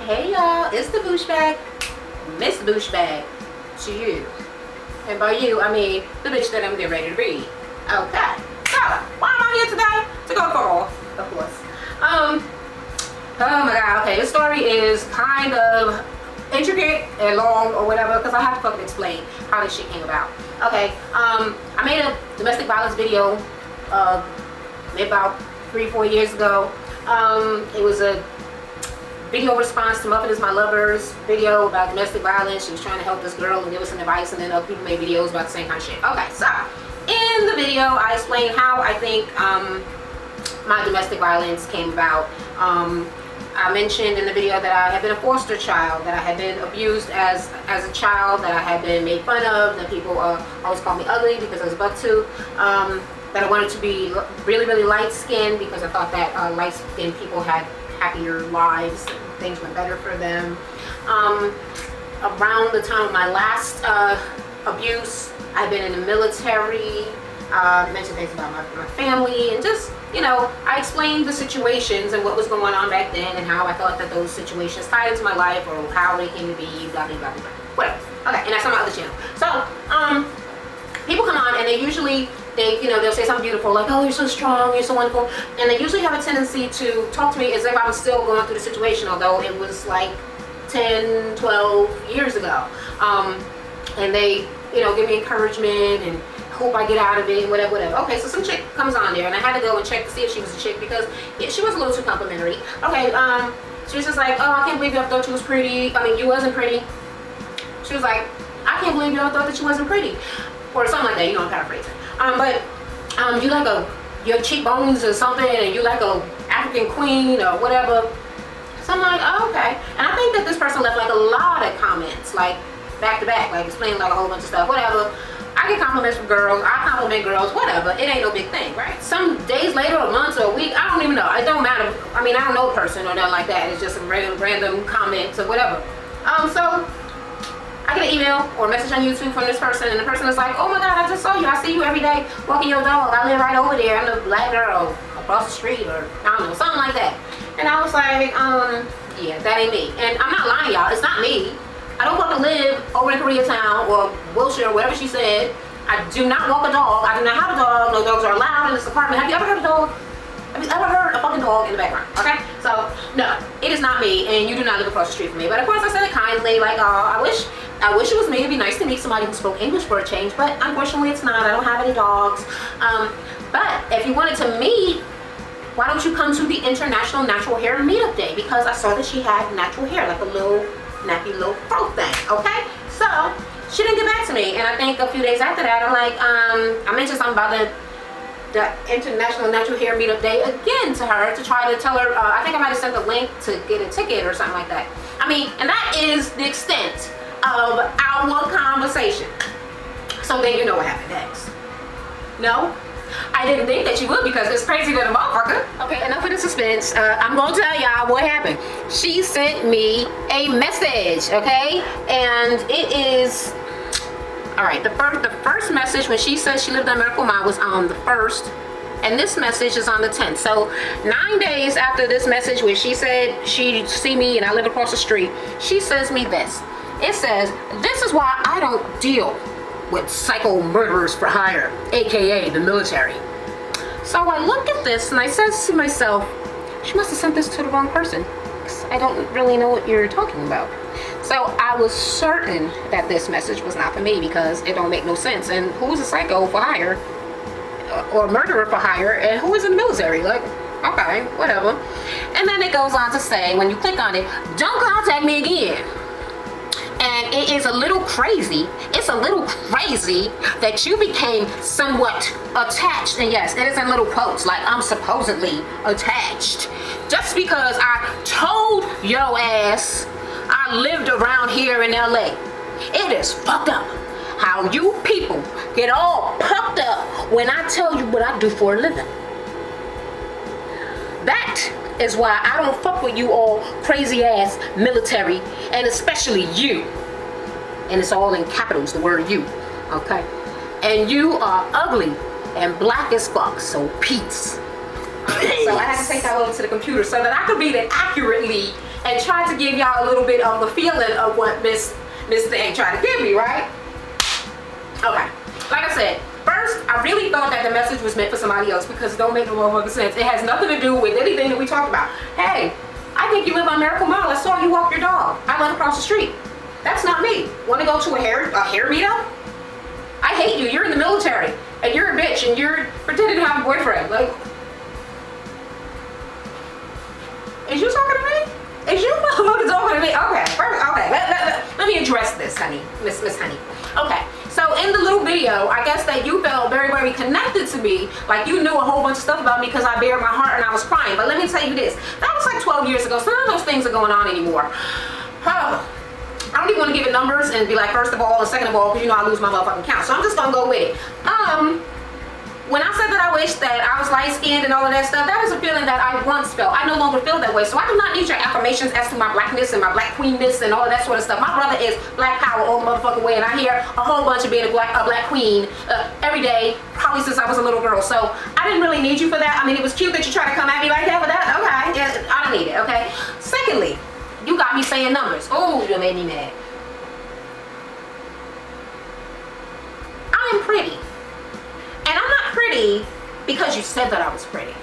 Hey y'all, it's the Booshbag, Miss Booshbag, to you. And by you, I mean the bitch that I'm getting ready to read. Okay, so why am I here today? To go for of course. Oh my god, okay, this story is kind of intricate and long or whatever, because I have to fucking explain how this shit came about. Okay, I made a domestic violence video maybe about 3-4 years ago. It was a video response to Muffin is My Lover's video about domestic violence. She was trying to help this girl and give us some advice, and then other people made videos about the same kind of shit. Okay, so in the video I explained how I think my domestic violence came about. I mentioned in the video that I had been a foster child, that I had been abused as a child, that I had been made fun of, that people always called me ugly because I was buck tooth, that I wanted to be really, really light-skinned because I thought that light-skinned people had happier lives, things went better for them. Around the time of my last abuse, I've been in the military, mentioned things about my family, and just, you know, I explained the situations and what was going on back then and how I thought that those situations tied into my life or how they came to be, blah, blah, blah, blah, whatever. Okay, and that's on my other channel. So, people come on and they usually, they'll say something beautiful like, oh, you're so strong, you're so wonderful, and they usually have a tendency to talk to me as if I was still going through the situation, although it was like 10, 12 years ago. And they, give me encouragement and hope I get out of it and whatever. Okay, so some chick comes on there and I had to go and check to see if she was a chick because she was a little too complimentary. Okay, she was just like, oh, I can't believe y'all thought you was pretty. I mean, you wasn't pretty. She was like, I can't believe y'all thought that you wasn't pretty. Or something like that, I'm paraphrasing. You like your cheekbones or something, and you like a African queen or whatever. So I'm like, oh, okay. And I think that this person left like a lot of comments, like back to back, like explaining like a whole bunch of stuff, whatever. I get compliments from girls, I compliment girls, whatever. It ain't no big thing, right? Some days later, or months, or a week, I don't even know. It don't matter. I mean, I don't know a person or nothing like that. It's just some random comments or whatever. So I get an email or a message on YouTube from this person, and the person is like, oh my god, I just saw you. I see you every day walking your dog. I live right over there. I'm the black girl across the street, or I don't know, something like that. And I was like, yeah, that ain't me. And I'm not lying, y'all. It's not me. I don't fucking live over in Koreatown or Wilshire or whatever she said. I do not walk a dog. I do not have a dog. No dogs are allowed in this apartment. Have you ever heard a dog? Have you ever heard a fucking dog in the background? Okay? So, no, it is not me, and you do not live across the street from me. But of course I said it kindly, like, oh, I wish it was me. It'd be nice to meet somebody who spoke English for a change, but unfortunately it's not. I don't have any dogs. But if you wanted to meet, why don't you come to the International Natural Hair Meetup Day? Because I saw that she had natural hair, like a little nappy little fro thing, okay? So she didn't get back to me, and I think a few days after that, I'm like, I mentioned something about the International Natural Hair Meetup Day again to her to try to tell her, I think I might have sent a link to get a ticket or something like that. I mean, and that is the extent of our conversation. So then you know what happened next. No? I didn't think that you would, because it's crazy than a motherfucker. Okay, enough of the suspense. I'm gonna tell y'all what happened. She sent me a message, okay? And it is, all right, the first message when she said she lived on Miracle Mile was on the 1st, and this message is on the 10th. So 9 days after this message where she said she'd see me and I live across the street, she sends me this. It says, this is why I don't deal with psycho murderers for hire, aka the military. So I look at this and I said to myself, she must have sent this to the wrong person, because I don't really know what you're talking about. So I was certain that this message was not for me, because it don't make no sense. And who's a psycho for hire or murderer for hire, and who is in the military? Like, okay, whatever. And then it goes on to say, when you click on it, don't contact me again. And it is a little crazy. It's a little crazy that you became somewhat attached. And yes, it is in little quotes, like I'm supposedly attached. Just because I told your ass I lived around here in LA. It is fucked up how you people get all pumped up when I tell you what I do for a living. That is why I don't fuck with you all crazy ass military, and especially you. And it's all in capitals, the word you, okay? And you are ugly and black as fuck, so peace. So I had to take that over to the computer so that I could read it accurately and try to give y'all a little bit of the feeling of what Miss Thing tried to give me, right? Okay, like I said, first, I really thought that the message was meant for somebody else because it don't make no motherfucking sense. It has nothing to do with anything that we talked about. Hey, I think you live on Miracle Mile. I saw you walk your dog. I live across the street. That's not me. Want to go to a hair meetup? I hate you. You're in the military and you're a bitch and you're pretending to have a boyfriend. Like, is you talking to me? Is you motherfucking talking to me? Okay, first, okay. Let me address this, honey, Miss Honey. Okay. So in the little video, I guess that you felt very, very connected to me, like you knew a whole bunch of stuff about me because I bared my heart and I was crying. But let me tell you this, that was like 12 years ago, so none of those things are going on anymore. I don't even want to give it numbers and be like, first of all, and second of all, because you know I lose my motherfucking count. So I'm just going to go with it. When I said that I wish that I was light-skinned and all of that stuff, that is a feeling that I once felt. I no longer feel that way. So I do not need your affirmations as to my blackness and my black queenness and all of that sort of stuff. My brother is black power all the motherfucking way, and I hear a whole bunch of being a black queen every day, probably since I was a little girl. So I didn't really need you for that. I mean, it was cute that you try to come at me like that, but that, okay, yeah, I don't need it, okay? Secondly, you got me saying numbers. Oh, you made me mad. I'm pretty. And I'm not pretty because you said that I was pretty.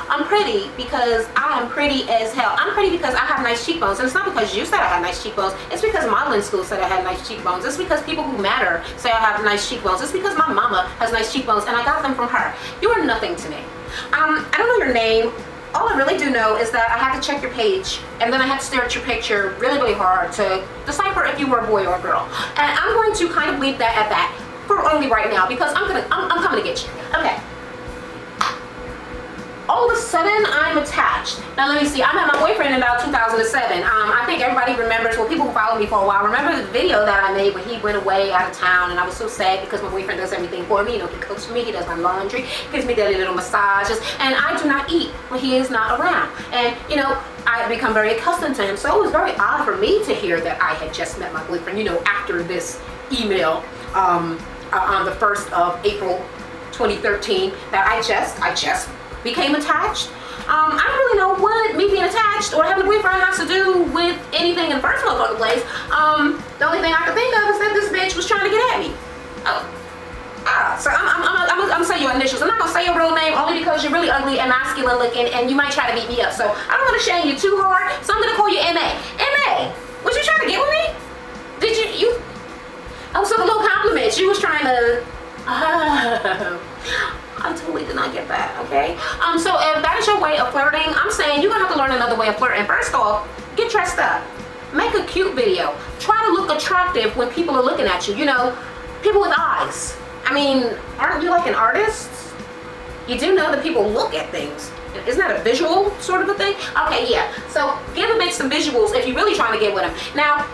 I'm pretty because I am pretty as hell. I'm pretty because I have nice cheekbones. And it's not because you said I had nice cheekbones. It's because modeling school said I had nice cheekbones. It's because people who matter say I have nice cheekbones. It's because my mama has nice cheekbones and I got them from her. You are nothing to me. I don't know your name. All I really do know is that I had to check your page and then I had to stare at your picture really, really hard to decipher if you were a boy or a girl. And I'm going to kind of leave that at that for only right now because I'm coming to get you. Okay. All of a sudden, I'm attached. Now let me see. I met my boyfriend in about 2007. I think everybody remembers, well, people who follow me for a while remember the video that I made when he went away out of town, and I was so sad because my boyfriend does everything for me. You know, he cooks for me, he does my laundry, gives me daily little massages, and I do not eat when he is not around. And you know, I have become very accustomed to him, so it was very odd for me to hear that I had just met my boyfriend. You know, after this email on the 1st of April 2013, that I just became attached. I don't really know what me being attached or having a boyfriend has to do with anything in the first motherfucking place. The only thing I could think of is that this bitch was trying to get at me. So I'm gonna say your initials. I'm not gonna say your real name only because you're really ugly and masculine looking and you might try to beat me up. So I don't want to shame you too hard. So I'm gonna call you MA. MA, was you trying to get with me? Did you? Oh, so the little compliments. You was trying to. I totally did not get that, okay? So if that is your way of flirting, I'm saying you're gonna have to learn another way of flirting. First off, get dressed up. Make a cute video. Try to look attractive when people are looking at you. You know, people with eyes. I mean, aren't you like an artist? You do know that people look at things. Isn't that a visual sort of a thing? Okay, yeah. So give a bitch some visuals if you're really trying to get with them. Now,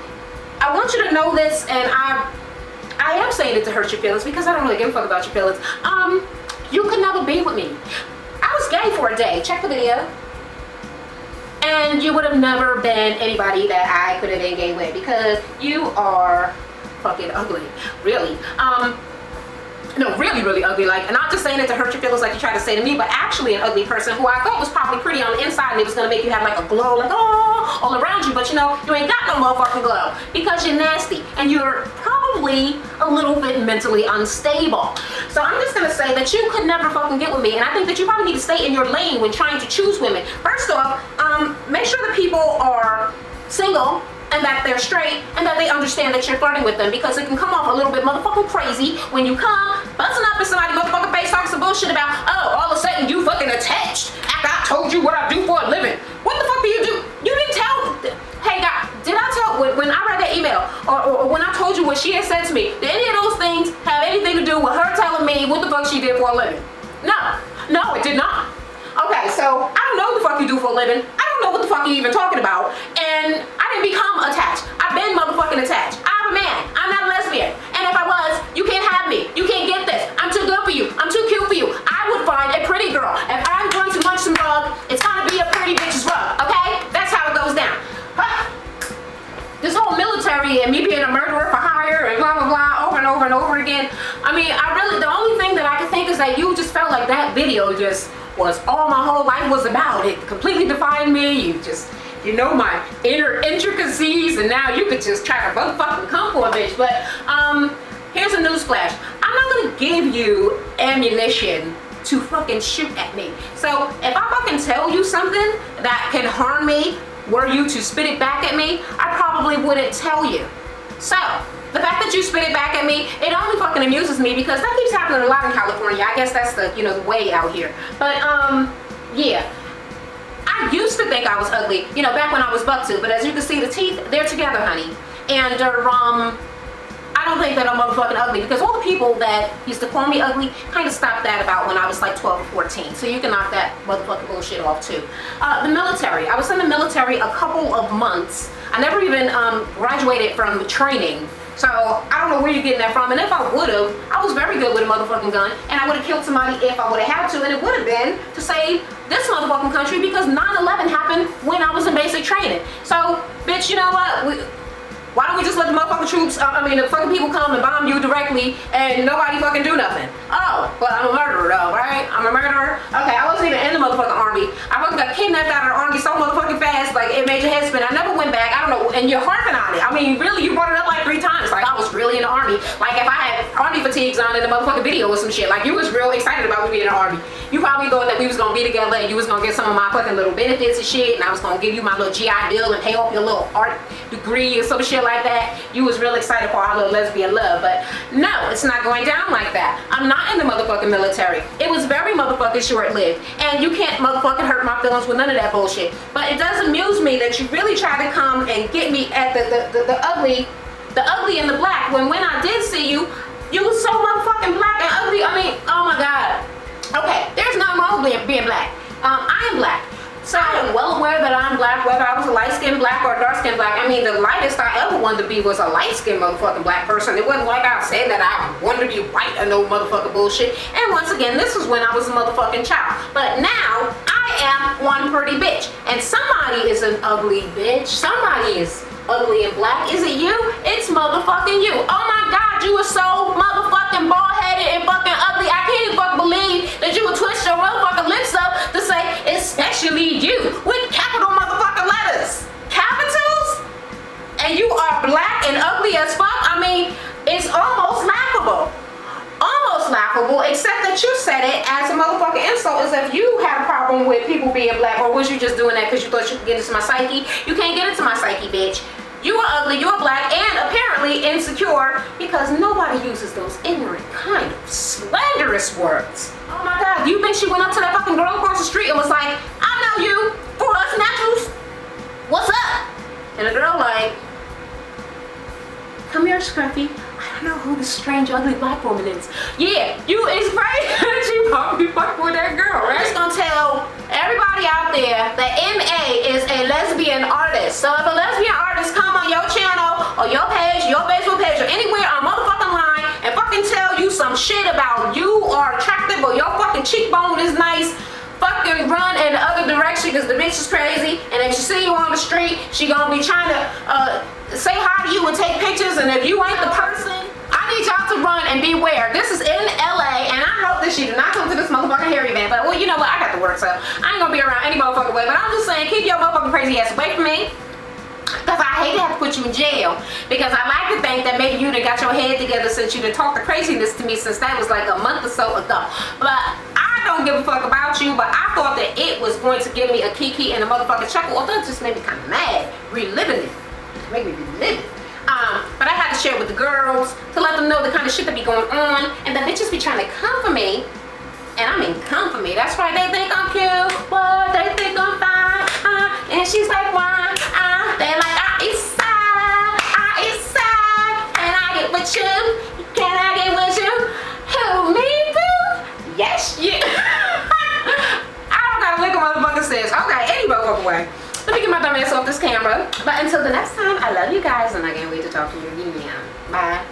I want you to know this, and I am saying it to hurt your feelings because I don't really give a fuck about your feelings. You could never be with me. I was gay for a day. Check the video. And you would have never been anybody that I could have been gay with because you are fucking ugly. Really. No, really, really ugly. Like, and not just saying it to hurt your feelings like you tried to say to me, but actually an ugly person who I thought was probably pretty on the inside and it was gonna make you have like a glow, like, oh, all around you. But you know, you ain't got no motherfucking glow because you're nasty and you're probably a little bit mentally unstable. So I'm just gonna say that you could never fucking get with me, and I think that you probably need to stay in your lane when trying to choose women. First off, make sure that people are single and that they're straight and that they understand that you're flirting with them because it can come off a little bit motherfucking crazy when you come busting up in somebody's motherfucking face talking some bullshit about, oh, all of a sudden you fucking attached after I told you what I do for a living. What the fuck do you do? You didn't tell. Hey, God, did I tell, when I read that email or when I told you what she had said to me, did any of those things have anything to do with her telling me what the fuck she did for a living? No, it did not. Okay, so I don't know what the fuck you do for a living. I don't know what the fuck you even talking about. And I didn't become attached. I've been motherfucking attached. I'm a man. I'm not a lesbian. And if I was, you can't have me. You can't get this. I'm too good for you. I'm too cute for you. I would find a pretty girl. If I'm going to munch some rug, it's gonna be a pretty bitch's rug, okay? That's how it goes down. This whole military and me being a murderer for hire and blah, blah, blah, over and over and over again. I mean, the only thing that I can think is that you just felt like that video just was all my whole life was about. It completely defined me. You just you know my inner intricacies, and now you could just try to motherfucking come for a bitch. But here's a news flash. I'm not gonna give you ammunition to fucking shoot at me. So if I fucking tell you something that can harm me, were you to spit it back at me, I probably wouldn't tell you. So the fact that you spit it back at me, it only fucking amuses me because that keeps happening a lot in California. I guess that's the, you know, the way out here. But yeah. I used to think I was ugly, you know, back when I was buck tooth, but as you can see, the teeth, they're together, honey. And I don't think that I'm motherfucking ugly because all the people that used to call me ugly kind of stopped that about when I was like 12 or 14. So you can knock that motherfucking bullshit off too. The military. I was in the military a couple of months. I never even graduated from training. So I don't know where you're getting that from. And if I would have, I was very good with a motherfucking gun. And I would have killed somebody if I would have had to. And it would have been to save this motherfucking country because 9/11 happened when I was in basic training. So, bitch, you know what? Why don't we just let the motherfucking troops, the fucking people come and bomb you directly and nobody fucking do nothing? Oh, well, I'm a murderer though, right? I'm a murderer. Okay, I wasn't even in the motherfucking army. I fucking got kidnapped out of the army so motherfucking fast, like it made your head spin. I never went back. I don't know, and you're harping on it. I mean, really, you brought it up like 3 times. Like I was really in the army. Like if I had army fatigues on in the motherfucking video or some shit, like you was real excited about me being in the army. You probably thought that we was gonna be together and you was gonna get some of my fucking little benefits and shit, and I was gonna give you my little GI Bill and pay off your little art degree or some shit like that. You was real excited for our little lesbian love, but no, it's not going down like that. I'm not in the motherfucking military. It was very motherfucking short-lived, and you can't motherfucking hurt my feelings with none of that bullshit. But it does amuse me that you really try to come and get me at the ugly and the black, when I did see you, you was so motherfucking black and ugly. I mean, oh my god. Okay, there's nothing wrong with being black. I am black. So I am well aware that I'm black, whether I was a light-skinned black or a dark-skinned black. I mean, the lightest I ever wanted to be was a light-skinned motherfucking black person. It wasn't like I said that I wanted to be white or no motherfucking bullshit. And once again, this was when I was a motherfucking child. But now, I am one pretty bitch. And somebody is an ugly bitch. Somebody is ugly and black. Is it you? It's motherfucking you. Oh my god, you are so motherfucking bald-headed and fucking ugly. I can't even fucking believe that you would twist your motherfucking lips up to say, especially you, with capital motherfucking letters. Capitals? And you are black and ugly as fuck? I mean, it's almost laughable. Almost laughable, except that you said it as a motherfucking insult, as if you had a problem with people being black, or was you just doing that because you thought you could get into my psyche? You can't get into my psyche, bitch. You are ugly, you are black, and apparently insecure, because nobody uses those ignorant kind of slanderous words. Oh my god, do you think she went up to that fucking girl across the street and was like, I know you, for us naturals, what's up? And the girl like, come here, Scruffy. I don't know who this strange, ugly black woman is. Yeah, you is crazy that you probably fuck with that girl, right? I'm just gonna tell everybody out there that MA is a lesbian artist. So if a lesbian artist come on your channel or your page, your Facebook page, or anywhere on motherfucking line and fucking tell you some shit about you are attractive or your fucking cheekbone is nice, fucking run in the other direction because the bitch is crazy. And if she see you on the street, she gonna be trying to say hi to you and take pictures, and if you ain't the person, I need y'all to run and beware. This is in LA, and I hope that she do not come to this motherfucking hairy event. But well, you know what? I got to work, so I ain't gonna be around any motherfucking way. But I'm just saying, keep your motherfucking crazy ass away from me, because I hate to have to put you in jail. Because I like to think that maybe you done got your head together since you done talked the craziness to me since that was like a month or so ago. But I don't give a fuck about you, but I thought that it was going to give me a kiki and a motherfucking chuckle. Although it just made me kind of mad, reliving it. Make me relive it. But I had to share with the girls to let them know the kind of shit that be going on, and the bitches be trying to come for me, and I mean come for me. That's right, they think I'm cute, what? They think I'm fine, and she's like, why? They're like, east side, and I get with you. Can I get with you? Who, me, boo? Yes, you. I don't gotta lick a motherfucker says. Okay, any motherfucker way. Let me get my dumb ass off this camera. But until the next time, I love you guys, and I can't wait to talk to you again. Bye.